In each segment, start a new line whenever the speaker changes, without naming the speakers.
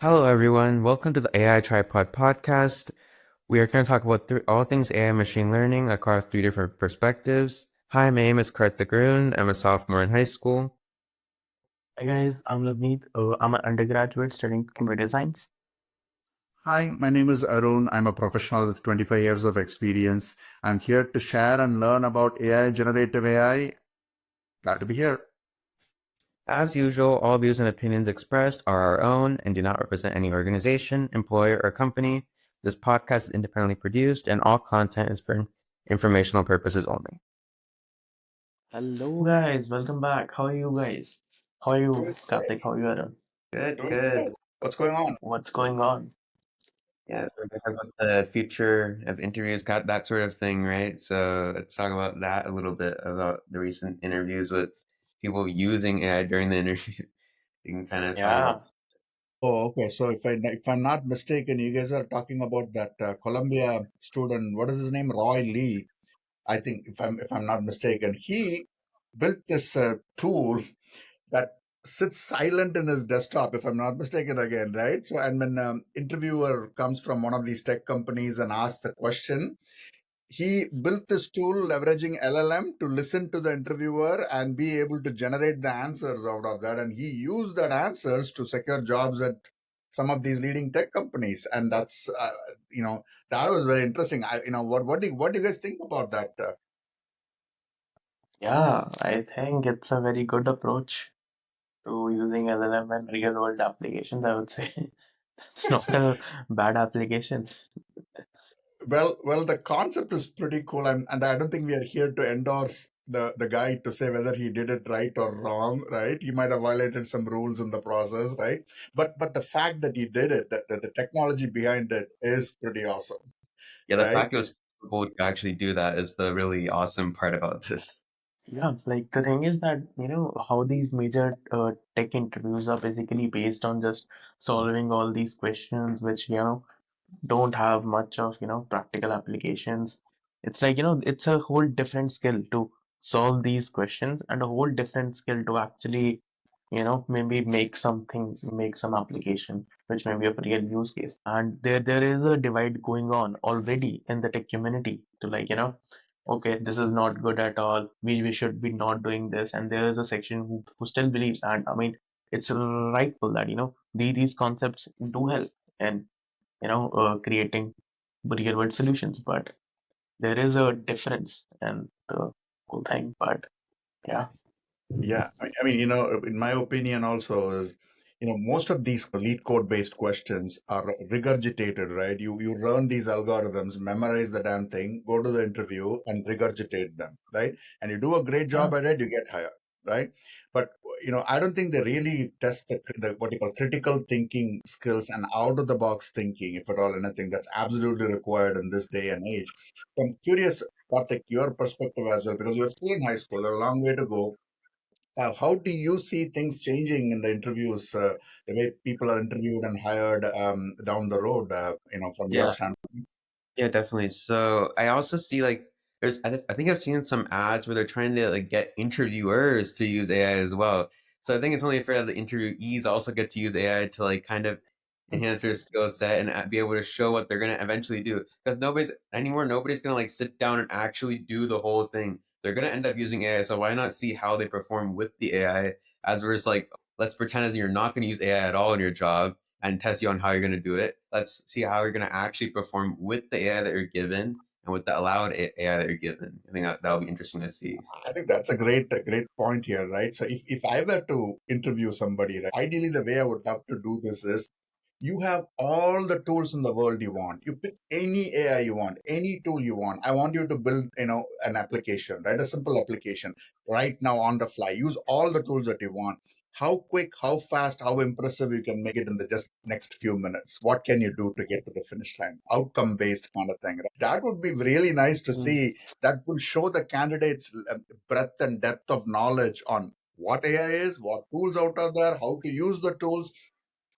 Hello, everyone. Welcome to the AI Tripod podcast. We are going to talk about all things AI machine learning across three different perspectives. Hi, my name is Karthick. I'm a sophomore in high school.
Hi guys, I'm Loveneet. I'm an undergraduate studying computer science.
Hi, my name is Arun. I'm a professional with 25 years of experience. I'm here to share and learn about AI, generative AI. Glad to be here.
As usual, all views and opinions expressed are our own and do not represent any organization, employer, or company. This podcast is independently produced and all content is for informational purposes only.
Hello guys, welcome back. How are you guys? How are you,
Doing
Karthik? How are you, Arun?
Good,
Doing
good.
good. What's going on?
What's going on?
Yeah, so we're going to talk about the future of interviews, got that sort of thing, right? So let's talk about that a little bit, about the recent interviews with people using AI during the interview. You can kind of talk about.
Yeah,
Oh, okay. So if I'm not mistaken, you guys are talking about that Columbia student. What is his name? Roy Lee. I think if I'm not mistaken, he built this tool that sits silent in his desktop. If I'm not mistaken, again, right? So and when interviewer comes from one of these tech companies and asks the question, he built this tool leveraging LLM to listen to the interviewer and be able to generate the answers out of that. And he used that answers to secure jobs at some of these leading tech companies. And that's, that was very interesting. What do you guys think about that?
yeah, I think it's a very good approach to using LLM and real world applications, I would say. It's not a bad application.
Well, the concept is pretty cool, and I don't think we are here to endorse the guy to say whether he did it right or wrong, right? He might have violated some rules in the process, right? But the fact that he did it, that the technology behind it is pretty awesome,
Yeah, the
right?
fact it was people to actually do that is the really awesome part about this.
Yeah, like the thing is that, how these major tech interviews are basically based on just solving all these questions, which, don't have much of practical applications. It's like it's a whole different skill to solve these questions and a whole different skill to actually maybe make some things, make some application which may be of real use case. And there is a divide going on already in the tech community to like okay, this is not good at all, we should be not doing this. And there is a section who still believes, and I mean it's rightful that these concepts do help and creating real world solutions. But there is a difference in the whole thing. But yeah,
Yeah, I mean, in my opinion, also is, most of these lead code based questions are regurgitated, right? You learn these algorithms, memorize the damn thing, go to the interview, and regurgitate them, right? And you do a great
yeah,
job at it, you get hired, right? But I don't think they really test the what you call critical thinking skills and out of the box thinking, if at all anything, that's absolutely required in this day and age. So I'm curious, Karthik, your perspective as well, because you're still in high school, a long way to go. How do you see things changing in the interviews, the way people are interviewed and hired down the road, from your
Yeah,
standpoint?
yeah, definitely. So I also see like I think I've seen some ads where they're trying to like get interviewers to use AI as well. So I think it's only fair that the interviewees also get to use AI to like kind of enhance their skill set and be able to show what they're gonna eventually do. Because nobody's gonna like sit down and actually do the whole thing. They're gonna end up using AI. So why not see how they perform with the AI as versus like let's pretend as you're not gonna use AI at all in your job and test you on how you're going to do it. Let's see how you're going to actually perform with the AI that you're given and with the allowed AI that you're given. I think that'll be interesting to see.
I think that's a great point here, right? So if I were to interview somebody, right, ideally the way I would have to do this is you have all the tools in the world you want. You pick any AI you want, any tool you want. I want you to build, an application, right? A simple application right now on the fly. Use all the tools that you want. How quick, how fast, how impressive you can make it in the just next few minutes. What can you do to get to the finish line? Outcome based kind of thing. Right? That would be really nice to
mm,
see. That will show the candidates breadth and depth of knowledge on what AI is, what tools out there, how to use the tools,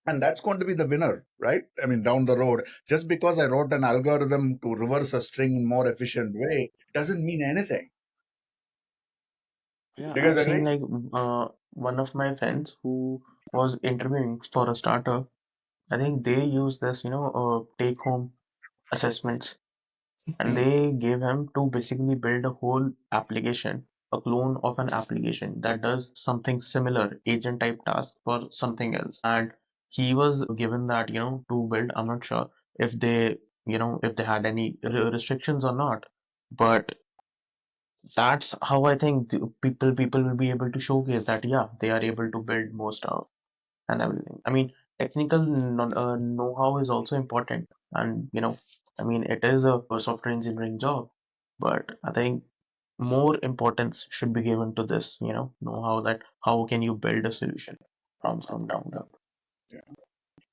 and that's going to be the winner, right? I mean, down the road, just because I wrote an algorithm to reverse a string in more efficient way doesn't mean anything.
Yeah,
Do you guys
I've seen
agree?
like one of my friends who was interviewing for a startup. I think they use this, take home assessments, and
Hmm.
they gave him to basically build a whole application, a clone of an application that does something similar, agent type task for something else. And he was given that, to build. I'm not sure if they, if they had any restrictions or not, but that's how I think people will be able to showcase that, yeah, they are able to build more stuff and everything. I mean, technical know-how is also important, and I mean, it is a software engineering job, but I think more importance should be given to this, know-how, that how can you build a solution from ground up.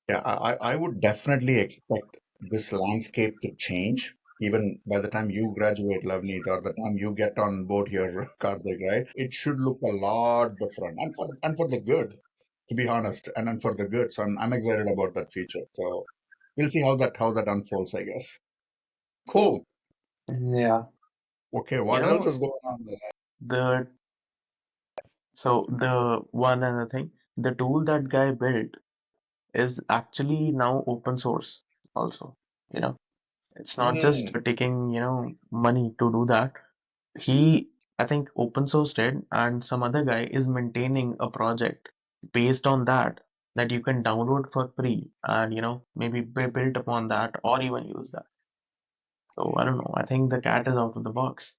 Yeah, I would definitely expect this landscape to change even by the time you graduate, Loveneet, or the time you get on board here, Karthik, right? It should look a lot different, and for the good, to be honest, and for the good. So I'm excited about that future. So we'll see how that unfolds, I guess. Cool.
Yeah.
Okay,
You
what else
know,
is going on there?
the so the one other thing, the tool that guy built is actually now open source also. You know, it's not just
Hmm.
taking, money to do that. He, I think, open sourced it, and some other guy is maintaining a project based on that you can download for free, and maybe build upon that or even use that. So I don't know. I think the cat is out of the box.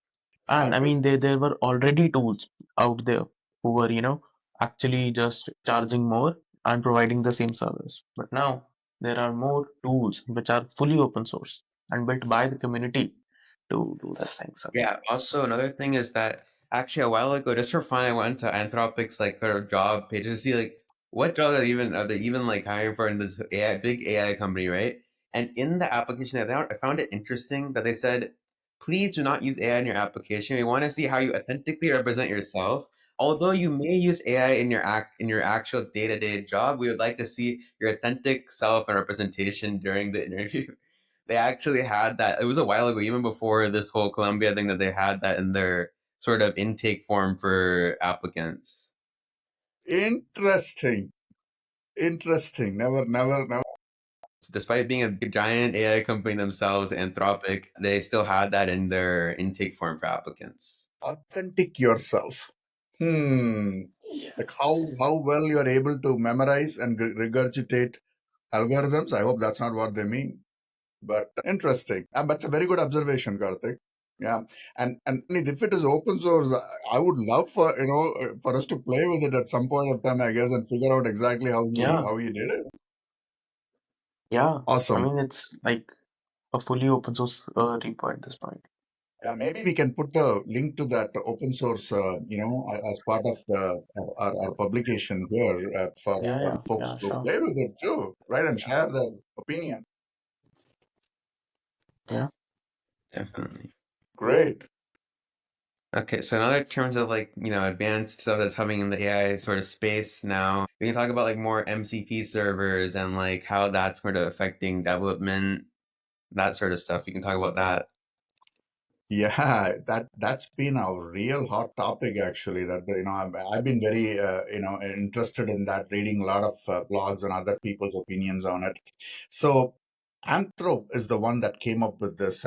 And I mean,
This
there were already tools out there who were, actually just charging more and providing the same service. But now there are more tools which are fully open source and built by the community to do these things again.
Yeah. Also, another thing is that actually a while ago, just for fun, I went to Anthropic's like kind of job page to see like what jobs are they even like hiring for in this AI big AI company, right? And in the application, I found it interesting that they said, please do not use AI in your application. We want to see how you authentically represent yourself. Although you may use AI in your actual day to day job, we would like to see your authentic self and representation during the interview. They actually had that. It was a while ago, even before this whole Columbia thing, that they had that in their sort of intake form for applicants.
interesting, interesting. Never.
Despite being a giant AI company themselves, Anthropic, they still had that in their intake form for applicants.
Authentic yourself. Hmm.
Yeah.
Like how well you are able to memorize and regurgitate algorithms. I hope that's not what they mean, but interesting. But it's a very good observation, Karthik. Yeah, and if it is open source, I would love for us to play with it at some point of time, I guess, and figure out exactly
Yeah.
how he did it.
Yeah. I
Awesome.
mean, it's like a fully open source repo at this point.
Yeah, maybe we can put the link to that open source, as part of our publication here
Yeah,
for
yeah,
folks
yeah,
to
sure.
play with it too, right? And share their opinion.
Yeah.
Definitely.
Great.
Okay, so in other terms of like, advanced stuff that's coming in the AI sort of space now, we can talk about like more MCP servers and like how that's sort of affecting development, that sort of stuff. We can talk about that.
Yeah, that's been a real hot topic actually. That I've been very interested in that, reading a lot of blogs and other people's opinions on it. So Anthropic is the one that came up with this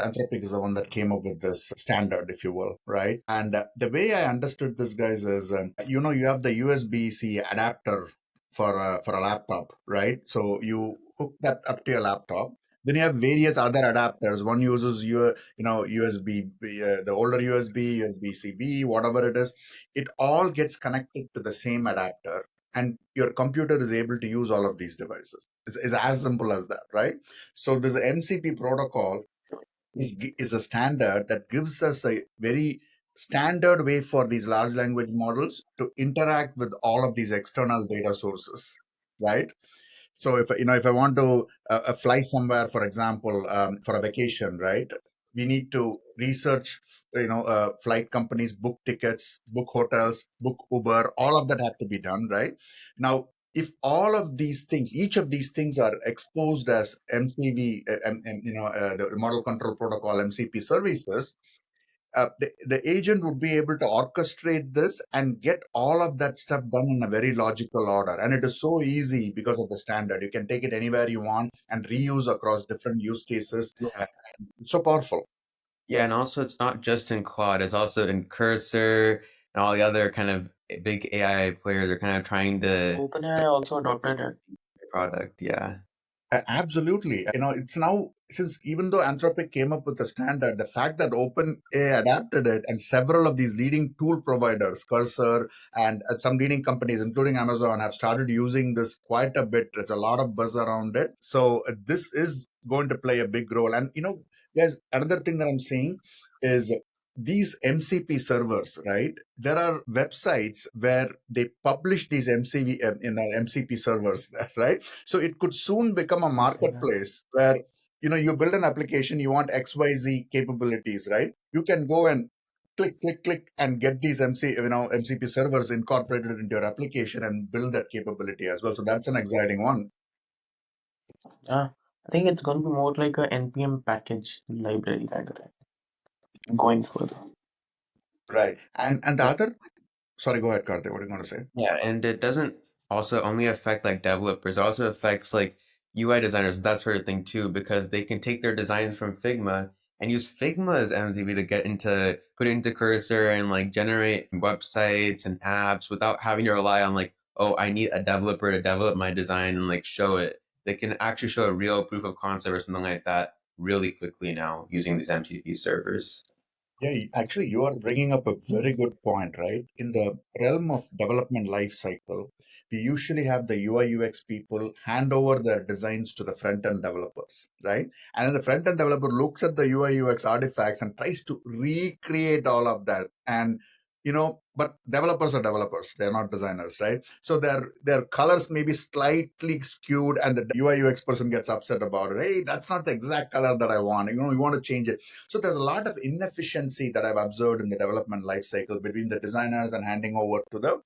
standard, if you will, right? And the way I understood this, guys, is you have the USB-C adapter for a laptop, right? So you hook that up to your laptop. Then you have various other adapters. One uses your USB, the older USB, USB-C B, whatever it is. It all gets connected to the same adapter, and your computer is able to use all of these devices. It's as simple as that, right? So this MCP protocol is a standard that gives us a very standard way for these large language models to interact with all of these external data sources, right? So if I want to fly somewhere, for example, for a vacation, right? We need to research, flight companies, book tickets, book hotels, book Uber. All of that have to be done, right? Now, if all of these things, each of these things are exposed as MCV, the Model Control Protocol (MCP) services, the agent would be able to orchestrate this and get all of that stuff done in a very logical order. And it is so easy because of the standard. You can take it anywhere you want and reuse across different use cases.
Yeah.
It's so powerful.
Yeah, and also it's not just in Claude, it's also in Cursor and all the other kind of big AI players are kind of trying to
OpenAI also adopted it.
product. Yeah.
Absolutely. It's now, since even though Anthropic came up with the standard, the fact that OpenAI adapted it and several of these leading tool providers, Cursor, and some leading companies, including Amazon, have started using this quite a bit. There's a lot of buzz around it. So this is going to play a big role. And, guys, another thing that I'm seeing is these MCP servers, right? There are websites where they publish these MCP servers, right? So it could soon become a
I see that.
marketplace where you build an application, you want XYZ capabilities, right? You can go and click, click, click, and get these MCP servers incorporated into your application and build that capability as well. So that's an exciting one.
Yeah, I think it's going to be more like a NPM package library kind of thing going further.
Right. And the
Yeah.
other, sorry, go ahead, Karthik. What are you going to say?
Yeah, and it doesn't also only affect like developers, it also affects like UI designers, that sort of thing too, because they can take their designs from Figma and use Figma as MCP to put it into Cursor and like generate websites and apps without having to rely on like, oh, I need a developer to develop my design and like show it. They can actually show a real proof of concept or something like that really quickly now using these MCP servers.
Yeah, actually, you are bringing up a very good point, right? In the realm of development life cycle, we usually have the UI UX people hand over their designs to the front end developers, right? And then the front end developer looks at the UI UX artifacts and tries to recreate all of that. And but developers are developers; they're not designers, right? So their colors may be slightly skewed, and the UI UX person gets upset about it. Hey, that's not the exact color that I want. We want to change it. So there's a lot of inefficiency that I've observed in the development life cycle between the designers and handing over to the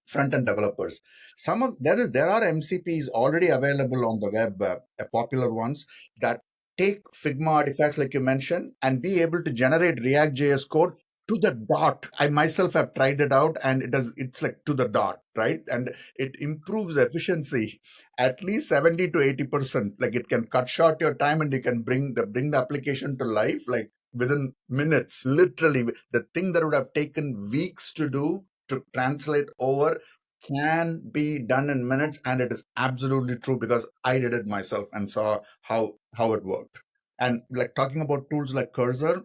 front end developers. There are MCPs already available on the web, popular ones that take Figma artifacts like you mentioned and be able to generate React JS code to the dot. I myself have tried it out and it's like to the dot, right? And it improves efficiency at least 70 to 80%. Like it can cut short your time and you can bring the application to life like within minutes. Literally, the thing that would have taken weeks to do to translate over can be done in minutes, and it is absolutely true because I did it myself and saw how it worked. And like talking about tools like Cursor,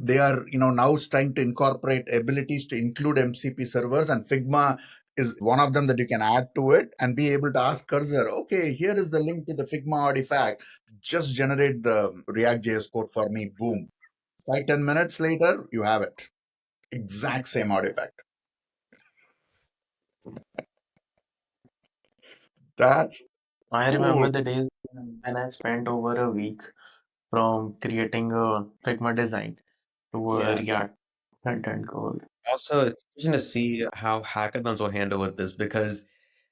they are now trying to incorporate abilities to include MCP servers, and Figma is one of them that you can add to it and be able to ask Cursor, okay, here is the link to the Figma artifact, just generate the React JS code for me. Boom, 5-10 minutes later you have it, exact same artifact. That's
I
cool.
remember the days when I spent over a week from creating a Figma design to a
Yeah.
React front-end code.
Also, it's interesting to see how hackathons will handle with this because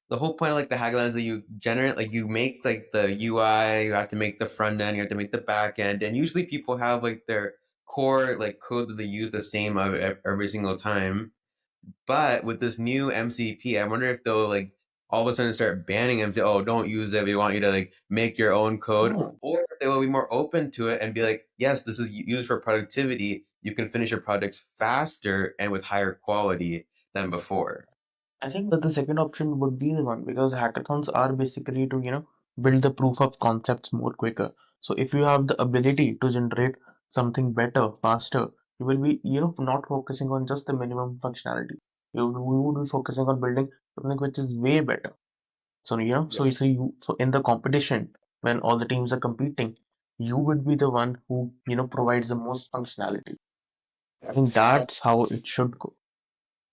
the whole point of like the hackathon is that you generate like you make like the UI, you have to make the front end, you have to make the back end, and usually people have like their core like code that they use the same every single time. But with this new MCP, I wonder if they'll like all of a sudden start banning MCP. Oh, don't use it. We want you to like make your own code,
Hmm.
or if they will be more open to it and be like, yes, this is used for productivity. You can finish your projects faster and with higher quality than before.
I think that the second option would be the one because hackathons are basically to, build the proof of concepts more quicker. So if you have the ability to generate something better, faster, you will be, not focusing on just the minimum functionality. You would be focusing on building something which is way better. So, so in the competition, when all the teams are competing, you would be the one who, provides the most functionality. I think that's how it should go.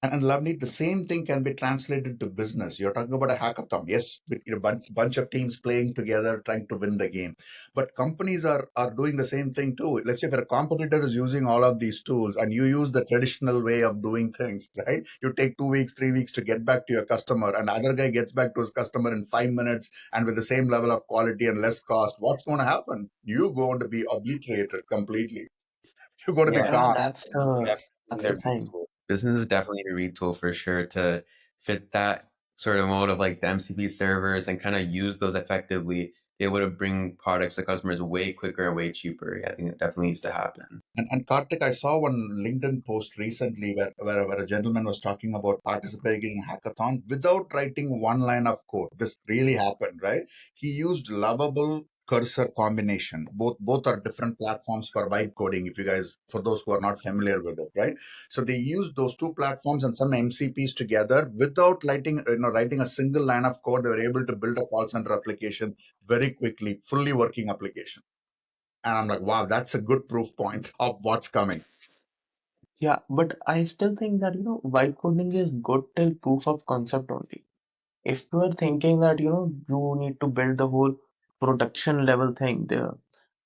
And Loveneet, the same thing can be translated to business. You're talking about a hackathon, yes, with a bunch of teams playing together, trying to win the game. But companies are doing the same thing too. Let's say if a competitor is using all of these tools and you use the traditional way of doing things, right? You take 2 weeks, 3 weeks to get back to your customer, and the other guy gets back to his customer in 5 minutes and with the same level of quality and less cost. What's going to happen? You're going to be obliterated completely. you're going to be
Yeah,
Yeah,
gone.
that's the
their
thing.
retool. Businesses definitely need a retool for sure to fit that sort of mode of like the MCP servers and kind of use those effectively. Be able to bring products to customers way quicker and way cheaper. Yeah, I think it definitely needs to happen.
And Karthik, I saw one LinkedIn post recently where a gentleman was talking about participating in a hackathon without writing one line of code. This really happened, right? He used Lovable Cursor combination. Both are different platforms for vibe coding. If you guys, for those who are not familiar with it, right? So they used those two platforms and some MCPs together without writing a single line of code. They were able to build a call center application very quickly, fully working application. And I'm like, wow, that's a good proof point of what's coming.
Yeah, but I still think that, vibe coding is good till proof of concept only. If you are thinking that, you need to build the whole production level thing there, I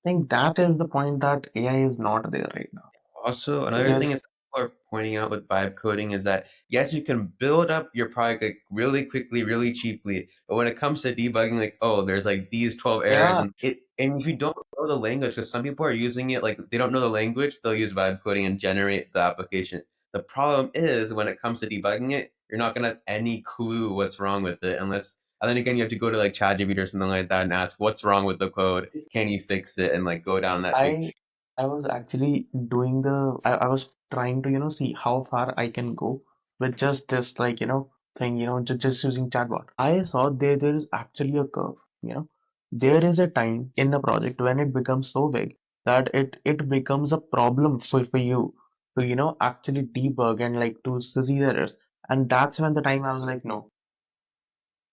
think that is the point that AI is not there right now.
Also, another thing
Because,
is people are pointing out with vibe coding is that yes, you can build up your product like really quickly, really cheaply, but when it comes to debugging, like oh, there's like these 12 errors,
yeah,
and if you don't know the language, because some people are using it like they don't know the language, they'll use vibe coding and generate the application. The problem is when it comes to debugging it, you're not gonna have any clue what's wrong with it unless. And then again, you have to go to like ChatGPT or something like that and ask what's wrong with the code. Can you fix it? And like go down that big.
I I was actually doing I was trying to, see how far I can go with just this like, thing, just using chatbot. I saw there is actually a curve, you know. There is a time in the project when it becomes so big that it becomes a problem for you to, actually debug and like to see the errors. And that's when the time I was like, no,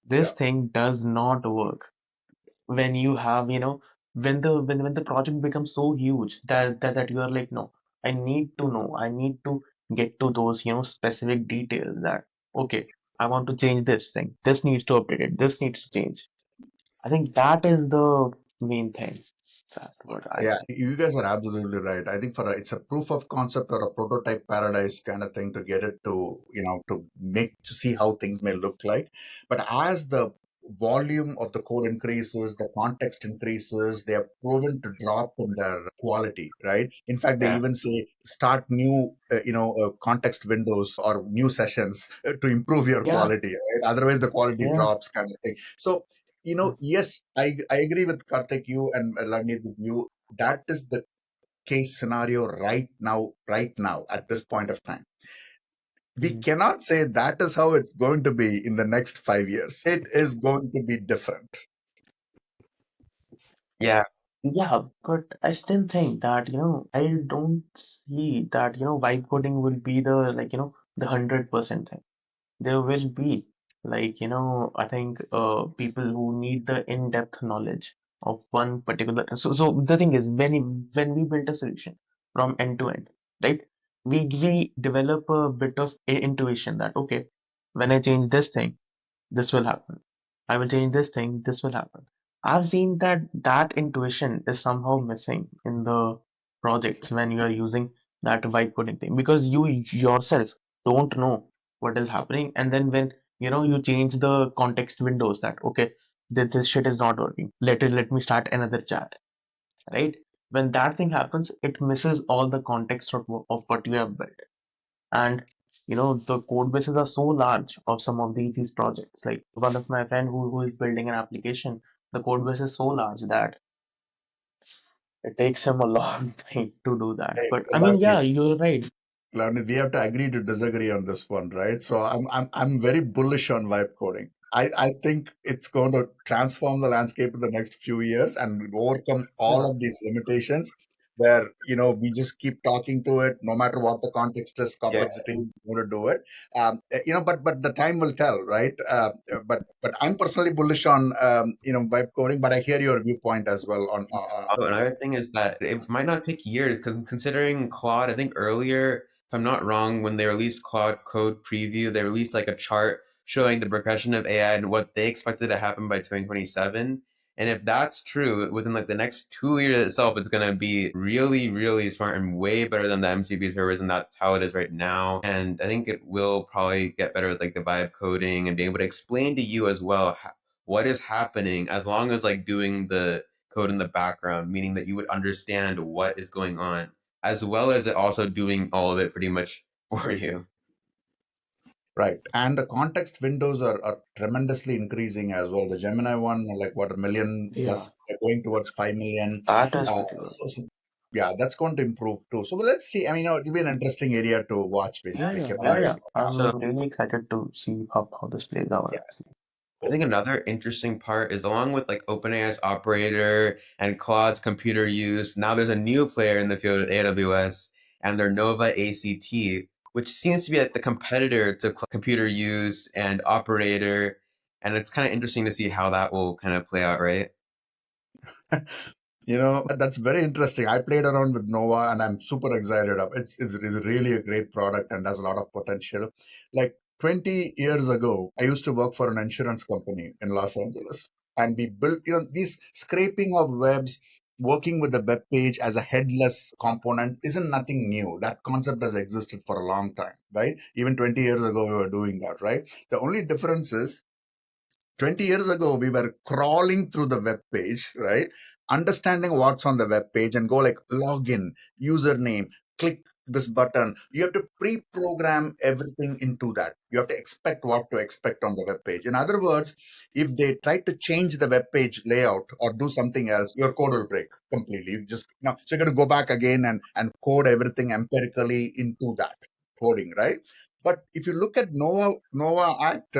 this
Yeah.
thing does not work when you have when the project becomes so huge that you are like, no, I need to get to those specific details that okay, I want to change this thing, this needs to update it, this needs to change. I think that is the main thing. That's what I
Yeah,
think.
you guys are absolutely right. I think it's a proof of concept or a prototype paradise kind of thing to get it to, to see how things may look like. But as the volume of the code increases, the context increases, they are proven to drop in their quality, right? In fact, they
Yeah.
even say start new, context windows or new sessions to improve your
Yeah,
quality, right? Otherwise, the quality
yeah.
drops kind of thing. So, yes, I agree with Karthik, you and Loveneet with you. That is the case scenario right now, at this point of time. We
Mhm.
cannot say that is how it's going to be in the next 5 years. It is going to be different.
Yeah.
Yeah, but I still think that, I don't see that, vibe coding will be the like, the 100% thing. There will be like, I think people who need the in-depth knowledge of one particular. So the thing is, when we build a solution from end to end, right? We develop a bit of intuition that okay, when I change this thing, this will happen. I will change this thing, this will happen. I've seen that intuition is somehow missing in the projects when you are using that vibe coding thing because you yourself don't know what is happening. And then when you change the context windows that okay, this shit is not working. Let me start another chat, right? When that thing happens, it misses all the context of what you have built. And the code bases are so large of some of these projects. Like one of my friend who is building an application, the code base is so large that it takes him a long time to do that.
Hey,
But I mean,
Loveneet,
yeah, you're right.
Learning, we have to agree to disagree on this one, right? So I'm very bullish on vibe coding. I think it's going to transform the landscape in the next few years and overcome
Yeah,
all of these limitations where we just keep talking to it no matter what the context is,
Yeah.
complexity is going to do it. But the time will tell, right? But I'm personally bullish on vibe coding, but I hear your viewpoint as well on
Oh, another thing is that it might not take years because considering Claude, I think earlier, if I'm not wrong, when they released Claude Code Preview, they released like a chart showing the progression of AI and what they expected to happen by 2027. And if that's true, within like the next 2 years itself, it's gonna be really, really smart and way better than the MCP servers, and that's how it is right now. And I think it will probably get better with like the vibe coding and being able to explain to you as well what is happening as long as like doing the code in the background, meaning that you would understand what is going on. as well as it also doing all of it pretty much for you.
Right. And the context windows are tremendously increasing as well. The Gemini one, like what, a million
Yeah,
plus, they're going towards 5 million.
that is
Uh,
pretty good.
yeah, that's going to improve too. So let's see. I mean, it'll be an interesting area to watch,
Yeah,
basically.
yeah,
Keep an
yeah,
eye
yeah.
on.
So
I'm really excited to see how this plays out,
yeah,
actually.
I think another interesting part is along with like OpenAI's operator and Claude's computer use, now there's a new player in the field at AWS and their Nova ACT, which seems to be like the competitor to computer use and operator. And it's kind of interesting to see how that will kind of play out, right?
That's very interesting. I played around with Nova and I'm super excited. It's really a great product and has a lot of potential. Like 20 years ago, I used to work for an insurance company in Los Angeles, and we built, these scraping of webs, working with the web page as a headless component isn't nothing new. That concept has existed for a long time, right? Even 20 years ago, we were doing that, right? The only difference is 20 years ago, we were crawling through the web page, right? Understanding what's on the web page and go like login, username, click this button. You have to pre-program everything into that. You have to expect what to expect on the web page. In other words, if they try to change the web page layout or do something else, your code will break completely. You just now, so you're going to go back again and code everything empirically into that coding, right? But if you look at Nova Act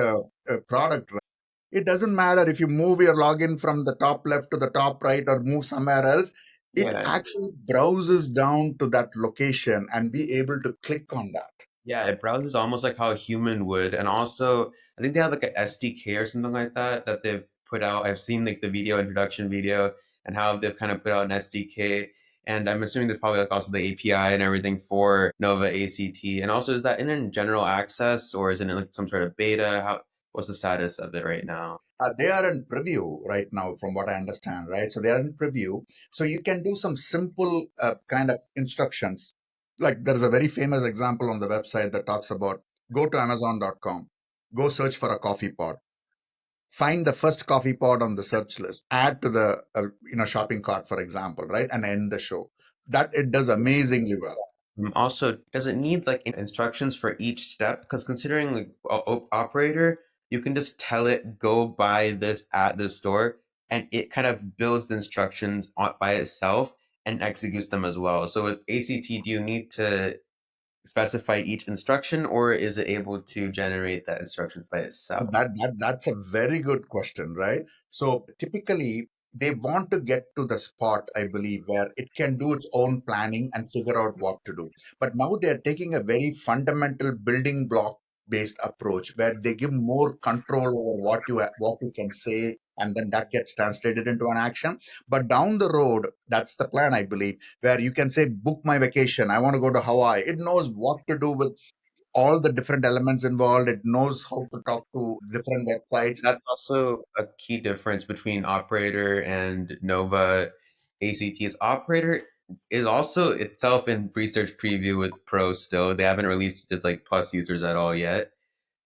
product, it doesn't matter if you move your login from the top left to the top right or move somewhere else. It
Yeah.
actually browses down to that location and be able to click on that.
Yeah, it browses almost like how a human would. And also, I think they have like a SDK or something like that that they've put out. I've seen like the video introduction video and how they've kind of put out an SDK. And I'm assuming there's probably like also the API and everything for Nova ACT. And also, is that in general access or is it in like some sort of beta? What's the status of it right now?
They are in preview right now, from what I understand, right? So they are in preview. So you can do some simple kind of instructions. Like there's a very famous example on the website that talks about go to Amazon.com, go search for a coffee pot, find the first coffee pot on the search list, add to the shopping cart, for example, right, and end the show. That it does amazingly well.
Also, does it need like instructions for each step? Because considering like operator, you can just tell it go buy this at the store, and it kind of builds the instructions by itself and executes them as well. So with ACT, do you need to specify each instruction, or is it able to generate that instructions by itself?
That's a very good question, right? So typically they want to get to the spot, I believe, where it can do its own planning and figure out what to do. But now they're taking a very fundamental building block based approach where they give more control over what you can say, and then that gets translated into an action. But down the road, that's the plan, I believe, where you can say, book my vacation. I want to go to Hawaii. It knows what to do with all the different elements involved. It knows how to talk to different websites.
That's also a key difference between Operator and Nova ACT's. Operator is also itself in research preview with Pro still. They haven't released it to like plus users at all yet.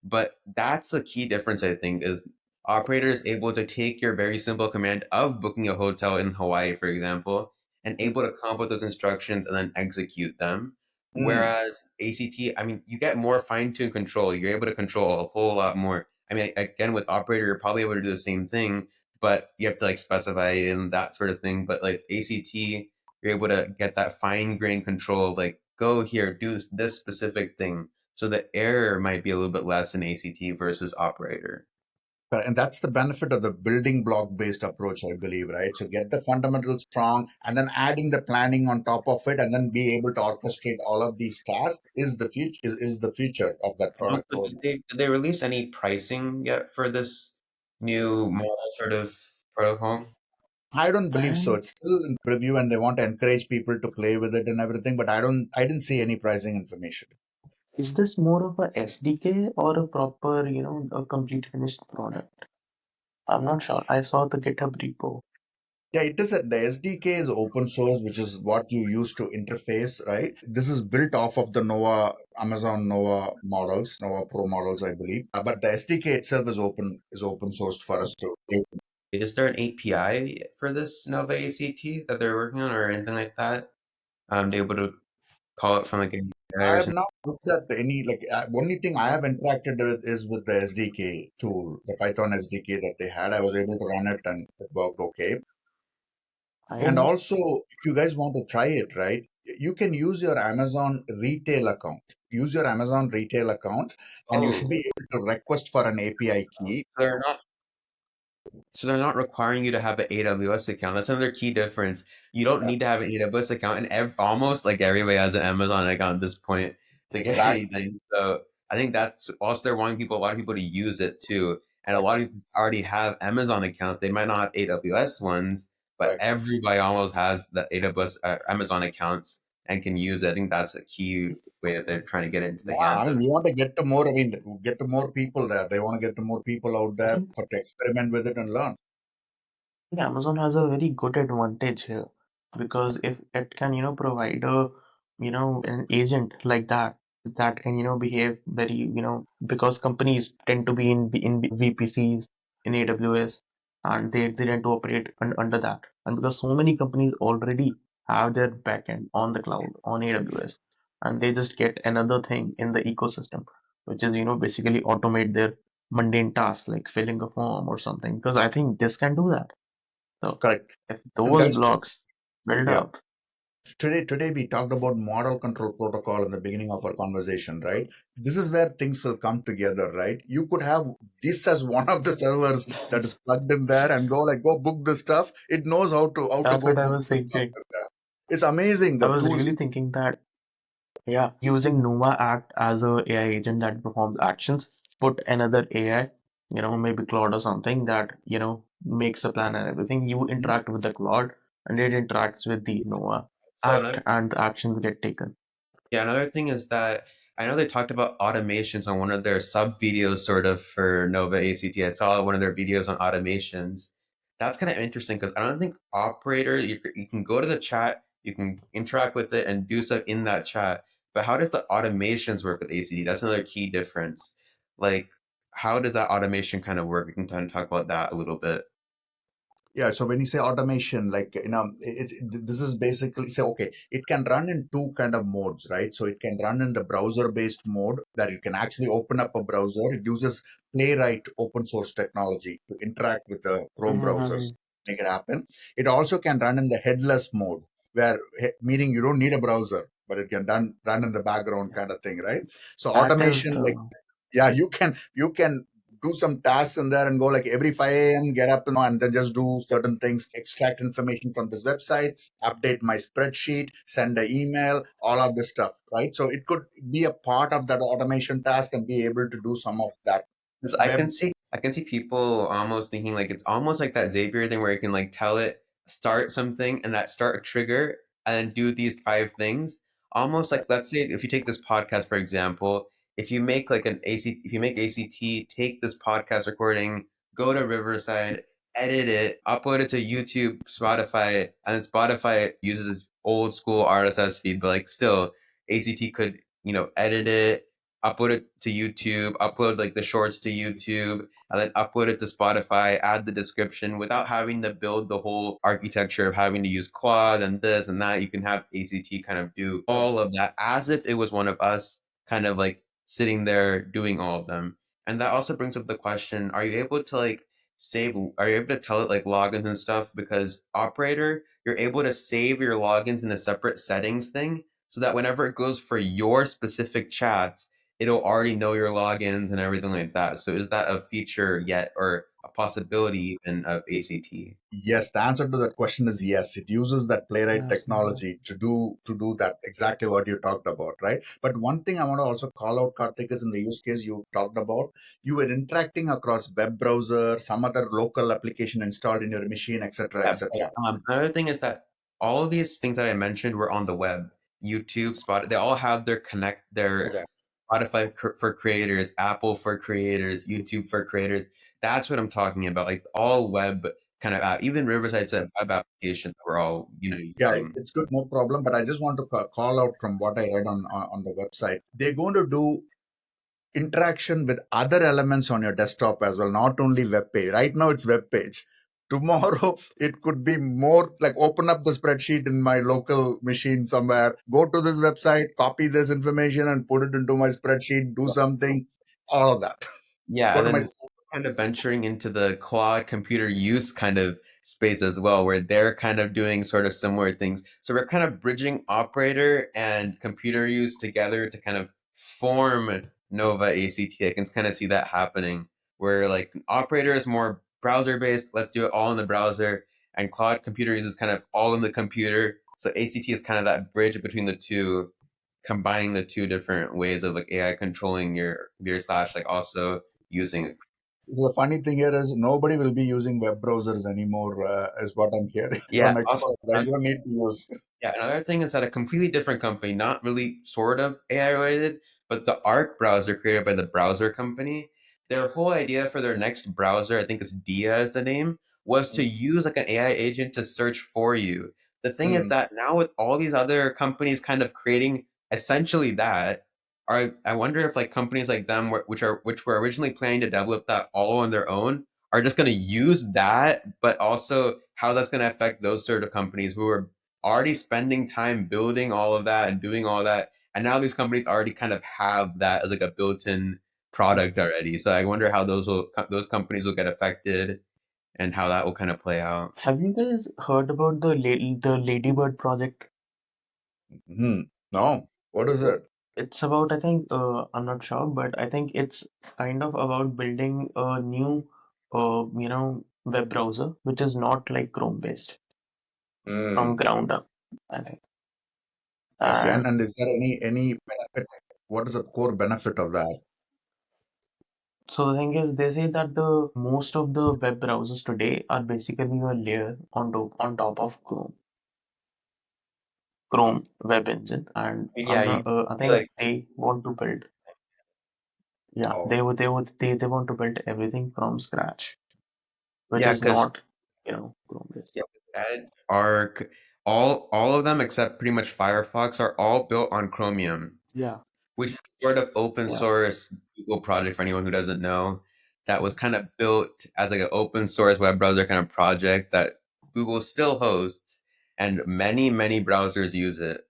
But that's the key difference, I think, is Operator is able to take your very simple command of booking a hotel in Hawaii, for example, and able to come up with those instructions and then execute them.
Mm.
Whereas ACT, I mean, you get more fine-tuned control. You're able to control a whole lot more. I mean, again, with Operator, you're probably able to do the same thing, but you have to like specify in that sort of thing. But like ACT, you're able to get that fine-grained control of like, go here, do this specific thing. So the error might be a little bit less in ACT versus Operator.
And that's the benefit of the building block based approach, I believe, right? So get the fundamentals strong and then adding the planning on top of it and then be able to orchestrate all of these tasks is the future is the future of that
And
product
also,
roadmap.
did they release any pricing yet for this new model sort of protocol?
I don't believe so.
And
It's still in preview and they want to encourage people to play with it and everything, but I didn't see any pricing information.
is this more of a SDK or a proper, a complete finished product? I'm not sure. I saw the GitHub repo.
Yeah, the SDK is open source, which is what you use to interface, right? This is built off of the Amazon Nova models, Nova Pro models, I believe. But the SDK itself is open sourced for us to play.
Is there an API for this Nova ACT that they're working on or anything like that? To be able to call it from like an
I
API or
have
something?
not looked at any, like, only thing I have interacted with is with the SDK tool, the Python SDK that they had. I was able to run it and it worked okay. And
I
also, if you guys want to try it, right, you can use your Amazon retail account. Use your Amazon retail account, and you should
Oh,
be able to request for an API key.
they're not. So they're not requiring you to have an AWS account. That's another key difference. You don't
Yeah,
need to have an AWS account, and almost like everybody has an Amazon account at this point to get
exactly.
anything. So I think that's also they're wanting a lot of people to use it too. And a lot of people already have Amazon accounts. They might not have AWS ones, but
Right.
everybody almost has the AWS Amazon accounts and can use it. I think that's a key way that they're trying to get into the
Yeah, I
hands
mean,
of.
we want to get to more. I mean, get to more people there. They want to get to more people out there
think
for to experiment with it and learn.
Amazon has a very good advantage here because if it can, provide a, an agent like that can, behave very, because companies tend to be in VPCs in AWS and they tend to operate under that. And because so many companies already have their backend on the cloud on AWS and they just get another thing in the ecosystem, which is, basically automate their mundane tasks like filling a form or something. Because I think this can do that. So
Correct.
if
And
those
guys,
blocks build
yeah,
up,
today we talked about model control protocol in the beginning of our conversation, right? This is where things will come together, right? You could have this as one of the servers that is plugged in there and go book this stuff. It knows how to
that's
go
what I
book
was
this stuff
thinking.
in there. It's amazing
I
the
was
tools.
really thinking that, yeah, using Numa Act as a AI agent that performs actions, put another AI, maybe Claude or something that, makes a plan and everything. You
Mhm.
interact with the Claude and it interacts with the Numa
So
Act and the actions get taken.
yeah, another thing is that I know they talked about automations on one of their sub videos, sort of for Nova ACT. I saw one of their videos on automations. That's kind of interesting because I don't think operator, you can go to the chat, you can interact with it and do stuff in that chat. But how does the automations work with ACT? That's another key difference. Like, how does that automation kind of work? We can kind of talk about that a little bit.
Yeah, so when you say automation, like, this is basically say, okay, it can run in two kind of modes, right? So it can run in the browser-based mode that you can actually open up a browser. It uses Playwright open source technology to interact with the Chrome browsers,
Mm-hmm.
make it happen. It also can run in the headless mode, where meaning you don't need a browser, but it can run in the background kind of thing, right? So
That is
automation, like,
the
yeah, you can do some tasks in there and go like every 5 a.m. get up and then just do certain things, extract information from this website, update my spreadsheet, send an email, all of this stuff, right? So it could be a part of that automation task and be able to do some of that
'Cause
web.
I can see people almost thinking like it's almost like that Zapier thing where you can like tell it start something and that start a trigger and then do these five things. Almost like let's say if you take this podcast for example, if you make like an AC if you make ACT, take this podcast recording, go to Riverside, edit it, upload it to YouTube, Spotify, and then Spotify uses old school RSS feed, but like still ACT could, edit it, upload it to YouTube, upload like the shorts to YouTube, and then upload it to Spotify, add the description without having to build the whole architecture of having to use Claude and this and that. You can have ACT kind of do all of that as if it was one of us kind of like sitting there doing all of them. And that also brings up the question, are you able to like are you able to tell it like logins and stuff? Because operator, you're able to save your logins in a separate settings thing so that whenever it goes for your specific chats, it'll already know your logins and everything like that. So is that a feature yet or a possibility even of ACT?
Yes, the answer to that question is yes. It uses that Playwright
yes.
technology to do that exactly what you talked about, right? But one thing I want to also call out, Karthik, is in the use case you talked about, you were interacting across web browser, some other local application installed in your machine, etc.,
Yeah, but
etc.
another thing is that all of these things that I mentioned were on the web. YouTube, Spotify, they all have their
Okay.
Spotify for creators, Apple for creators, YouTube for creators. That's what I'm talking about. Like all web kind of app. Even Riverside said web applications were all,
Yeah,
using.
it's good, no problem. But I just want to call out from what I read on the website. They're going to do interaction with other elements on your desktop as well, not only web page. Right now, it's web page. Tomorrow, it could be more like open up the spreadsheet in my local machine somewhere, go to this website, copy this information and put it into my spreadsheet, do something, all of that.
Yeah,
Go
and
to my
then kind of venturing into the cloud computer use kind of space as well, where they're kind of doing sort of similar things. So we're kind of bridging operator and computer use together to kind of form Nova ACT. I can kind of see that happening, where like operator is more browser based, let's do it all in the browser, and cloud computer use is kind of all in the computer. So ACT is kind of that bridge between the two, combining the two different ways of like AI controlling your computer slash like also using.
The funny thing here is nobody will be using web browsers anymore, is what I'm hearing
Yeah,
from
also
experts. I don't need to use.
yeah, another thing is that a completely different company, not really sort of AI related, but the Arc browser created by the browser company, their whole idea for their next browser, I think it's Dia is the name, was to use like an AI agent to search for you. The thing is
Mm,
that now with all these other companies kind of creating essentially that, I wonder if like companies like them, which were originally planning to develop that all on their own, are just going to use that, but also how that's going to affect those sort of companies who are already spending time building all of that and doing all that, and now these companies already kind of have that as like a built-in product already. So I wonder how those companies will get affected and how that will kind of play out.
Have you guys heard about the Ladybird project?
no. What is it?
It's about, I think, I'm not sure, but I think it's kind of about building a new, web browser, which is not like Chrome based from
Mm,
ground up, I think.
I see.
And
And is there any benefit? What is the core benefit of that?
so the thing is, they say that the most of the web browsers today are basically a layer on top of Chrome web engine, and
Yeah, you
I
see
think
like
they want to build, yeah,
Oh,
they want to build everything from scratch, which
yeah,
is
because
not, Chrome based.
yeah, Edge, Arc, all of them except pretty much Firefox are all built on Chromium,
Yeah,
which is sort of open
yeah.
source Google project for anyone who doesn't know. That was kind of built as like an open source web browser kind of project that Google still hosts, and many browsers use it.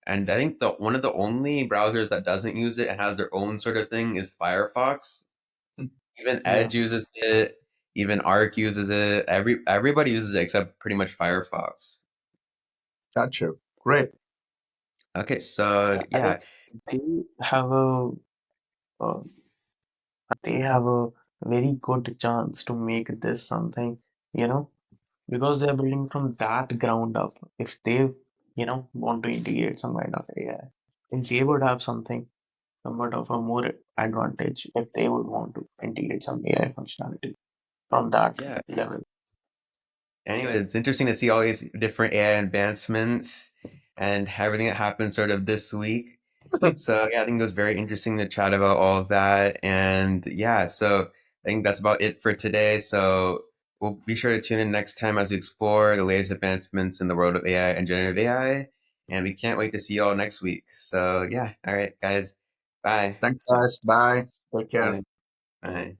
And I think the one of the only browsers that doesn't use it and has their own sort of thing is Firefox. Even
Yeah.
Edge uses it. Even Arc uses it. Everybody uses it except pretty much Firefox.
gotcha. Great.
Okay, so
I
yeah,
think they have a uh, they have a very good chance to make this something, you know, because they're building from that ground up. If they, want to integrate some kind of AI, then they would have somewhat of a more advantage if they would want to integrate some AI functionality from that
yeah.
level.
Anyway, it's interesting to see all these different AI advancements and everything that happened sort of this week. So yeah, I think it was very interesting to chat about all of that. And yeah, so I think that's about it for today. So we'll be sure to tune in next time as we explore the latest advancements in the world of AI and generative AI. And we can't wait to see you all next week. So yeah, all right, guys. Bye.
Thanks, guys. Bye. Take care.
Bye. Bye.